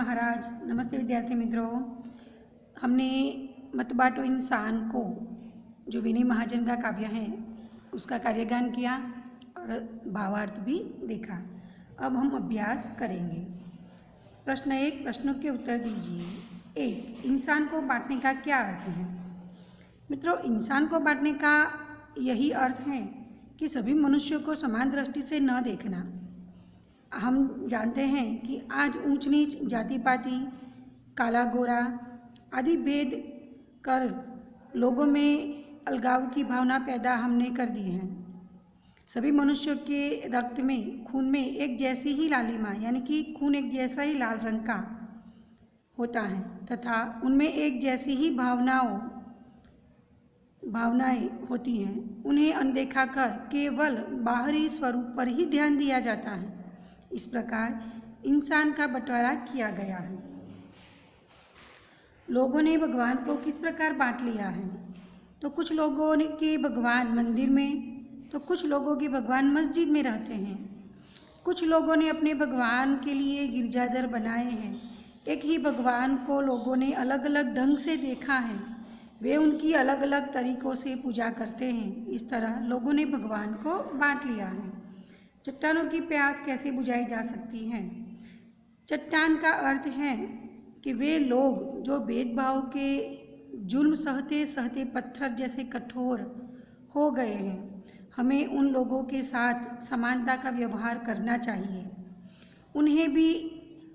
महाराज। नमस्ते विद्यार्थी मित्रों। हमने मत बाँटो इंसान को, जो विनय महाजन का काव्य है, उसका काव्यगान किया और भावार्थ भी देखा। अब हम अभ्यास करेंगे। प्रश्न 1, प्रश्नों के उत्तर दीजिए। 1, इंसान को बांटने का क्या अर्थ है? मित्रों, इंसान को बांटने का यही अर्थ है कि सभी मनुष्यों को समान दृष्टि से न देखना। हम जानते हैं कि आज ऊंच नीच, जाति पाति, काला गोरा आदि भेद कर लोगों में अलगाव की भावना पैदा हमने कर दी है। सभी मनुष्यों के रक्त में, खून में एक जैसी ही लालिमा, यानी कि खून एक जैसा ही लाल रंग का होता है तथा उनमें एक जैसी ही भावनाएं होती हैं। उन्हें अनदेखा कर केवल बाहरी स्वरूप पर ही ध्यान दिया जाता है। इस प्रकार इंसान का बंटवारा किया गया है। लोगों ने भगवान को किस प्रकार बांट लिया है? तो कुछ लोगों के भगवान मंदिर में, तो कुछ लोगों के भगवान मस्जिद में रहते हैं। कुछ लोगों ने अपने भगवान के लिए गिरजाघर बनाए हैं। एक ही भगवान को लोगों ने अलग अलग ढंग से देखा है। वे उनकी अलग अलग तरीकों से पूजा करते हैं। इस तरह लोगों ने भगवान को बांट लिया है। चट्टानों की प्यास कैसे बुझाई जा सकती है? चट्टान का अर्थ है कि वे लोग जो भेदभाव के जुल्म सहते सहते पत्थर जैसे कठोर हो गए हैं। हमें उन लोगों के साथ समानता का व्यवहार करना चाहिए, उन्हें भी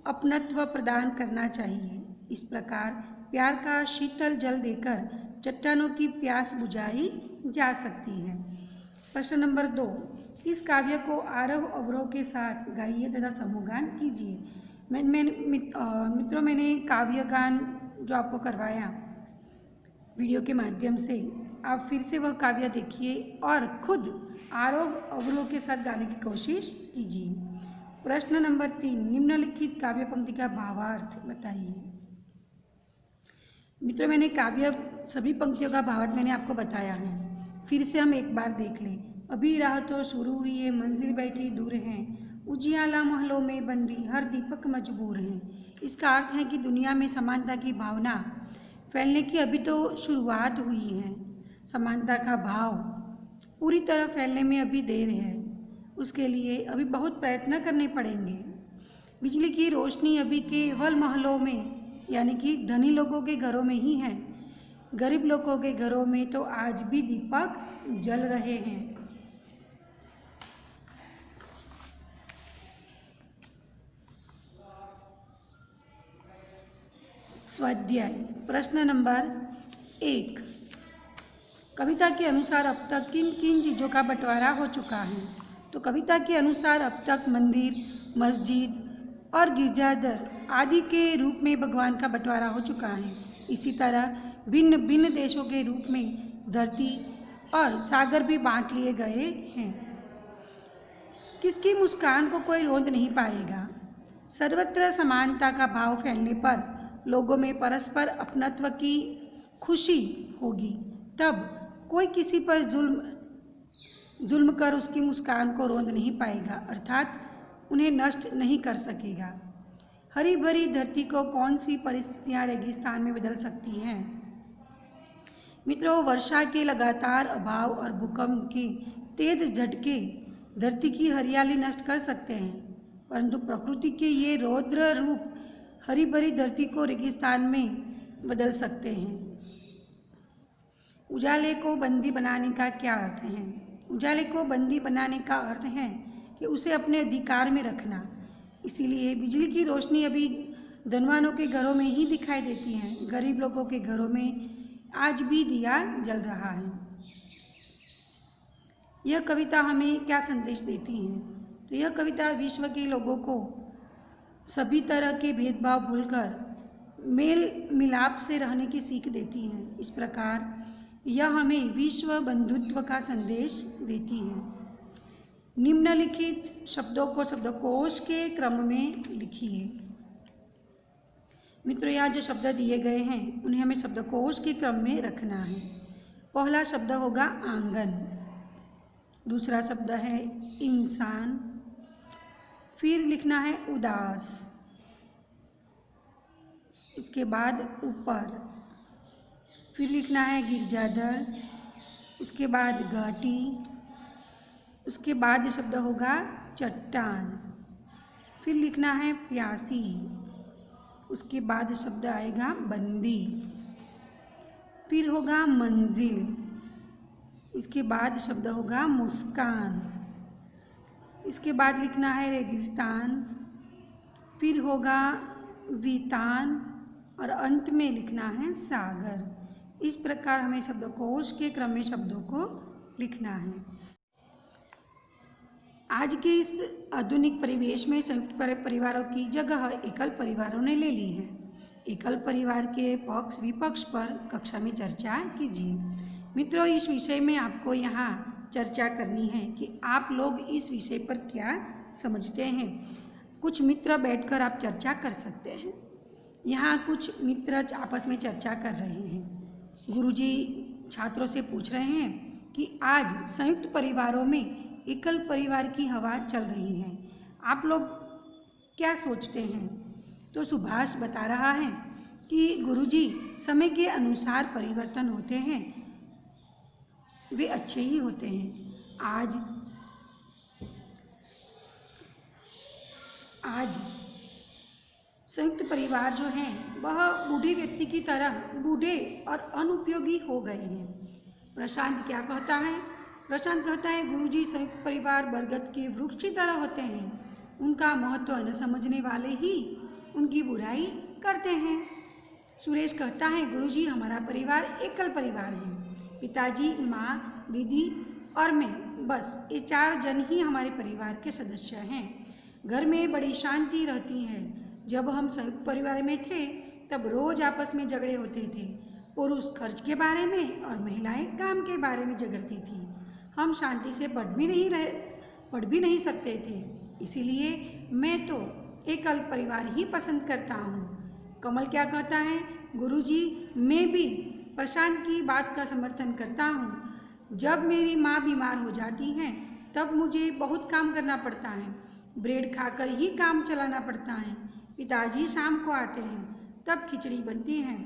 अपनत्व प्रदान करना चाहिए। इस प्रकार प्यार का शीतल जल देकर चट्टानों की प्यास बुझाई जा सकती है। प्रश्न नंबर 2, इस काव्य को आरव अवरोह के साथ गाइए तथा समूहगान कीजिए। मित्रों, मैंने काव्यगान जो आपको करवाया वीडियो के माध्यम से, आप फिर से वह काव्य देखिए और खुद आरोह अवरोह के साथ गाने की कोशिश कीजिए। प्रश्न नंबर 3, निम्नलिखित काव्य पंक्ति का भावार्थ बताइए। मित्रों, मैंने काव्य सभी पंक्तियों का भावार्थ मैंने आपको बताया है। फिर से हम एक बार देख लें। अभी राह तो शुरू हुई है, मंजिल बैठी दूर है, उजियाला महलों में बंदी हर दीपक मजबूर है। इसका अर्थ है कि दुनिया में समानता की भावना फैलने की अभी तो शुरुआत हुई है। समानता का भाव पूरी तरह फैलने में अभी देर है। उसके लिए अभी बहुत प्रयत्न करने पड़ेंगे। बिजली की रोशनी अभी केवल महलों में, यानी कि धनी लोगों के घरों में ही है। गरीब लोगों के घरों में तो आज भी दीपक जल रहे हैं। स्वाध्याय प्रश्न नंबर 1, कविता के अनुसार अब तक किन किन चीज़ों का बंटवारा हो चुका है? तो कविता के अनुसार अब तक मंदिर, मस्जिद और गिरजाघर आदि के रूप में भगवान का बंटवारा हो चुका है। इसी तरह भिन्न भिन्न देशों के रूप में धरती और सागर भी बांट लिए गए हैं। किसकी मुस्कान को कोई रोंद नहीं पाएगा। सर्वत्र समानता का भाव फैलने पर लोगों में परस्पर अपनत्व की खुशी होगी। तब कोई किसी पर जुल्म कर उसकी मुस्कान को रोंद नहीं पाएगा, अर्थात उन्हें नष्ट नहीं कर सकेगा। हरी भरी धरती को कौन सी परिस्थितियां रेगिस्तान में बदल सकती हैं? मित्रों, वर्षा के लगातार अभाव और भूकंप के तेज झटके धरती की हरियाली नष्ट कर सकते हैं, परंतु प्रकृति के ये रौद्र रूप हरी भरी धरती को रेगिस्तान में बदल सकते हैं। उजाले को बंदी बनाने का क्या अर्थ है? उजाले को बंदी बनाने का अर्थ है कि उसे अपने अधिकार में रखना। इसीलिए बिजली की रोशनी अभी धनवानों के घरों में ही दिखाई देती है। गरीब लोगों के घरों में आज भी दिया जल रहा है। यह कविता हमें क्या संदेश देती है? तो यह कविता विश्व के लोगों को सभी तरह के भेदभाव भूलकर मेल मिलाप से रहने की सीख देती है। इस प्रकार यह हमें विश्व बंधुत्व का संदेश देती है। निम्नलिखित शब्दों को शब्दकोश के क्रम में लिखिए। मित्रों, यहाँ जो शब्द दिए गए हैं उन्हें हमें शब्दकोश के क्रम में रखना है। पहला शब्द होगा आंगन, दूसरा शब्द है इंसान, फिर लिखना है उदास, उसके बाद ऊपर, फिर लिखना है गिरजाधर, उसके बाद घाटी, उसके बाद शब्द होगा चट्टान, फिर लिखना है प्यासी, उसके बाद शब्द आएगा बंदी, फिर होगा मंजिल, इसके बाद शब्द होगा मुस्कान, इसके बाद लिखना है रेगिस्तान, फिर होगा वीतान और अंत में लिखना है सागर। इस प्रकार हमें शब्दकोश के क्रम में शब्दों को लिखना है। आज के इस आधुनिक परिवेश में संयुक्त परिवारों की जगह एकल परिवारों ने ले ली है। एकल परिवार के पक्ष विपक्ष पर कक्षा में चर्चा कीजिए। मित्रों, इस विषय में आपको यहाँ चर्चा करनी है कि आप लोग इस विषय पर क्या समझते हैं। कुछ मित्र बैठकर आप चर्चा कर सकते हैं। यहाँ कुछ मित्र आपस में चर्चा कर रहे हैं। गुरुजी छात्रों से पूछ रहे हैं कि आज संयुक्त परिवारों में एकल परिवार की हवा चल रही है, आप लोग क्या सोचते हैं। तो सुभाष बता रहा है कि गुरुजी, समय के अनुसार परिवर्तन होते हैं, वे अच्छे ही होते हैं। आज संयुक्त परिवार जो हैं वह बूढ़े व्यक्ति की तरह बूढ़े और अनुपयोगी हो गए हैं। प्रशांत क्या कहता है? प्रशांत कहता है, गुरुजी, संयुक्त परिवार बरगद के वृक्ष की तरह होते हैं, उनका महत्व न समझने वाले ही उनकी बुराई करते हैं। सुरेश कहता है, गुरुजी, हमारा परिवार एकल परिवार है, पिताजी, माँ, दीदी और मैं, बस ये 4 जन ही हमारे परिवार के सदस्य हैं। घर में बड़ी शांति रहती है। जब हम संयुक्त परिवार में थे तब रोज आपस में झगड़े होते थे। पुरुष खर्च के बारे में और महिलाएं काम के बारे में झगड़ती थी। हम शांति से पढ़ भी नहीं सकते थे। इसीलिए मैं तो एकल परिवार ही पसंद करता हूँ। कमल क्या कहता है? गुरुजी, मैं भी प्रशांत की बात का समर्थन करता हूँ। जब मेरी माँ बीमार हो जाती हैं तब मुझे बहुत काम करना पड़ता है। ब्रेड खाकर ही काम चलाना पड़ता है। पिताजी शाम को आते हैं तब खिचड़ी बनती है।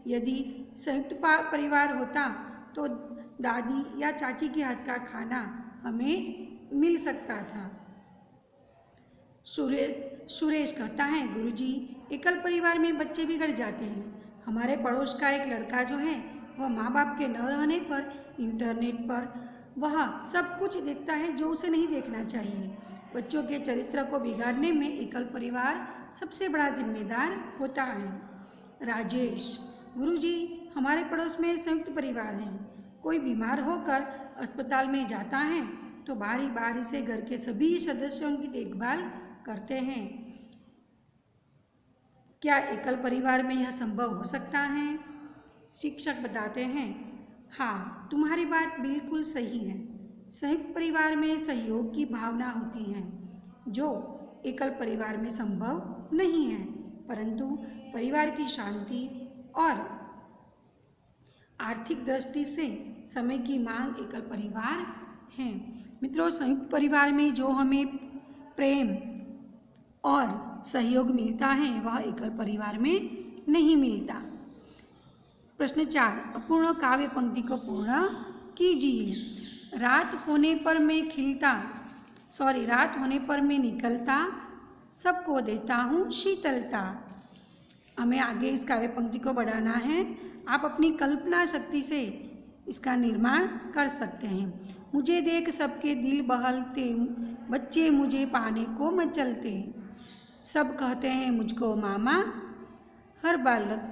यदि संयुक्त परिवार होता तो दादी या चाची के हाथ का खाना हमें मिल सकता था। सुरेश कहता है, गुरुजी, एकल परिवार में बच्चे बिगड़ जाते हैं। हमारे पड़ोस का एक लड़का जो है वह माँ बाप के न रहने पर इंटरनेट पर वह सब कुछ देखता है जो उसे नहीं देखना चाहिए। बच्चों के चरित्र को बिगाड़ने में एकल परिवार सबसे बड़ा जिम्मेदार होता है। राजेश, गुरुजी, हमारे पड़ोस में संयुक्त परिवार है। कोई बीमार होकर अस्पताल में जाता है तो बारी बारी से घर के सभी सदस्यों की देखभाल करते हैं। क्या एकल परिवार में यह संभव हो सकता है? शिक्षक बताते हैं, हाँ, तुम्हारी बात बिल्कुल सही है। संयुक्त परिवार में सहयोग की भावना होती है जो एकल परिवार में संभव नहीं है, परंतु परिवार की शांति और आर्थिक दृष्टि से समय की मांग एकल परिवार है। मित्रों, संयुक्त परिवार में जो हमें प्रेम और सहयोग मिलता है वह एकल परिवार में नहीं मिलता। प्रश्न 4, अपूर्ण काव्य पंक्ति को पूर्ण कीजिए। रात होने पर मैं निकलता, सबको देता हूँ शीतलता। हमें आगे इस काव्य पंक्ति को बढ़ाना है। आप अपनी कल्पना शक्ति से इसका निर्माण कर सकते हैं। मुझे देख सबके दिल बहलते, बच्चे मुझे पाने को मचलते, सब कहते हैं मुझको मामा, हर बालक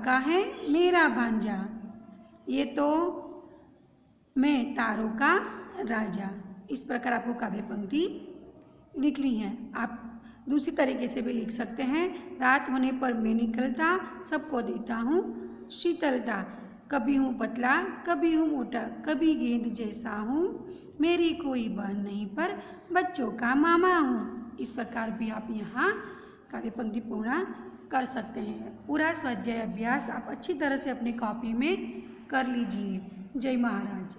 का है मेरा भांजा, ये तो मैं तारों का राजा। इस प्रकार आपको काव्य पंक्ति लिखनी है। आप दूसरी तरीके से भी लिख सकते हैं। रात होने पर मैं निकलता, सबको देता हूँ शीतलता, कभी हूँ पतला कभी हूँ मोटा, कभी गेंद जैसा हूँ, मेरी कोई बहन नहीं पर बच्चों का मामा हूँ। इस प्रकार भी आप यहाँ काव्य पंक्ति पूर्ण कर सकते हैं। पूरा स्वाध्याय अभ्यास आप अच्छी तरह से अपनी कॉपी में कर लीजिए। जय महाराज।